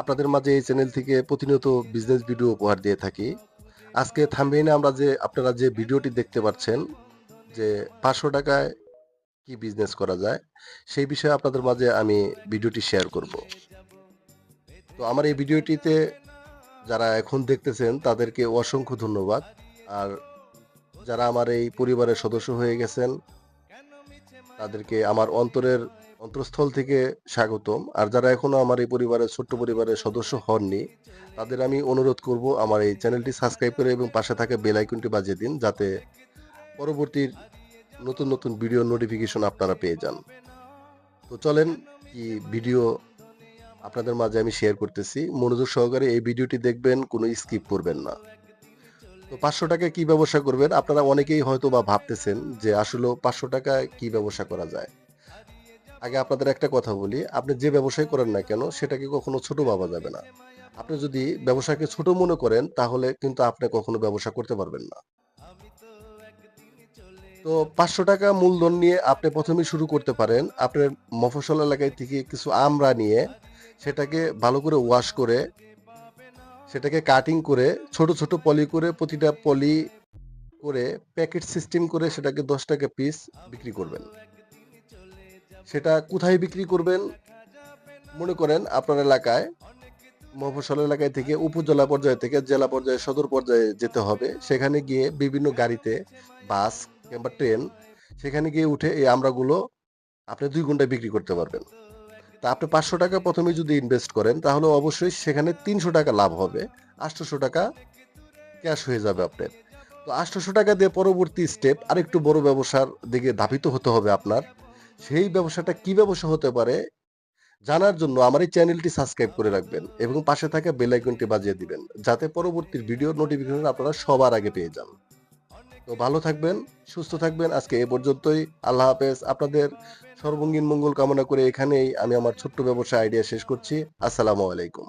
আপনাদের মাঝে এই চ্যানেল থেকে প্রতিনিয়ত বিজনেস ভিডিও উপহার দিয়ে থাকি। আজকে থাম্বনেইলে আপনারা যে ভিডিওটি দেখতে পাচ্ছেন যে ৳৫০০ য় কি বিজনেস করা যায়, সেই বিষয়ে আপনাদের মাঝে আমি ভিডিওটি শেয়ার করব। তো আমার এই ভিডিওটিতে যারা এখন দেখতেছেন তাদেরকে অসংখ্য ধন্যবাদ। আর যারা আমার এই পরিবারের সদস্য হয়ে গেছেন তাদেরকে আমার অন্তঃস্থল থেকে স্বাগতম। আর যারা এখনো আমার এই ছোট্ট পরিবারের সদস্য হননি, তাদের আমি অনুরোধ করব আমার এই চ্যানেলটি সাবস্ক্রাইব করে এবং পাশে থাকা বেল আইকনটি বাজিয়ে দিন যাতে পরবর্তী নতুন ভিডিও নোটিফিকেশন আপনারা পেয়ে যান। তো চলেন কি ভিডিও আপনাদের মাঝে আমি শেয়ার করতেছি। মনোযোগ সহকারে এই ভিডিওটি দেখবেন, কোনো স্কিপ করবেন না। তো ৳৫০০ কি ব্যবসা করবেন? আপনারা অনেকেই হয়তোবা ভাবতেছেন যে আসলেও ৳৫০০ কি ব্যবসা করা যায়? আগে আপনাদের একটা কথা বলি, আপনি যে ব্যবসাই করেন না কেন সেটাকে কখনো ছোট ভাবা যাবে না। আপনি যদি ব্যবসাকে ছোট মনে করেন তাহলে কিন্তু আপনি কখনো ব্যবসা করতে পারবেন না। তো ৳৫০০ মূলধন নিয়ে আপনি ১ম এই শুরু করতে পারেন। আপনার মফস্বল এলাকায় থেকে কিছু আমড়া নিয়ে সেটাকে ভালো করে ওয়াশ করে, সেটাকে কাটিং করে ছোট পলি করে প্রতিটা পলি করে প্যাকেট সিস্টেম করে সেটাকে ৳১০ পিস বিক্রি করবেন। সেটা কোথায় বিক্রি করবেন? মনে করেন আপনার এলাকায় মফস্বল এলাকায় থেকে উপজেলা পর্যায় থেকে জেলা পর্যায়ে সদর পর্যায়ে যেতে হবে। সেখানে গিয়ে বিভিন্ন গাড়িতে বাস কিংবা ট্রেন সেখানে গিয়ে উঠে এই আমড়াগুলো আপনি ২ ঘন্টায় বিক্রি করতে পারবেন। তা আপনি ৳৫০০ ১ম এই যদি ইনভেস্ট করেন তাহলে অবশ্যই সেখানে ৳৩০০ লাভ হবে। ৳৮০০ ক্যাশ হয়ে যাবে আপনার। তো ৳৮০০ দিয়ে পরবর্তী স্টেপ আরেকটু বড় ব্যবসার দিকে ধাবিত হতে হবে আপনার। সেই ব্যবসাটা কি ব্যবসা হতে পারে জানার জন্য আমার এই চ্যানেলটি সাবস্ক্রাইব করে রাখবেন এবং পাশে থাকা বেল আইকনটি বাজিয়ে দিবেন যাতে পরবর্তী ভিডিও নোটিফিকেশন আপনারা সবার আগে পেয়ে যান। তো ভালো থাকবেন, সুস্থ থাকবেন। আজকে এ পর্যন্তই। আল্লাহ হাফেজ। আপনাদের সর্বাঙ্গীন মঙ্গল কামনা করে এখানেই আমি আমার ছোট্ট ব্যবসা আইডিয়া শেষ করছি। আসসালামু আলাইকুম।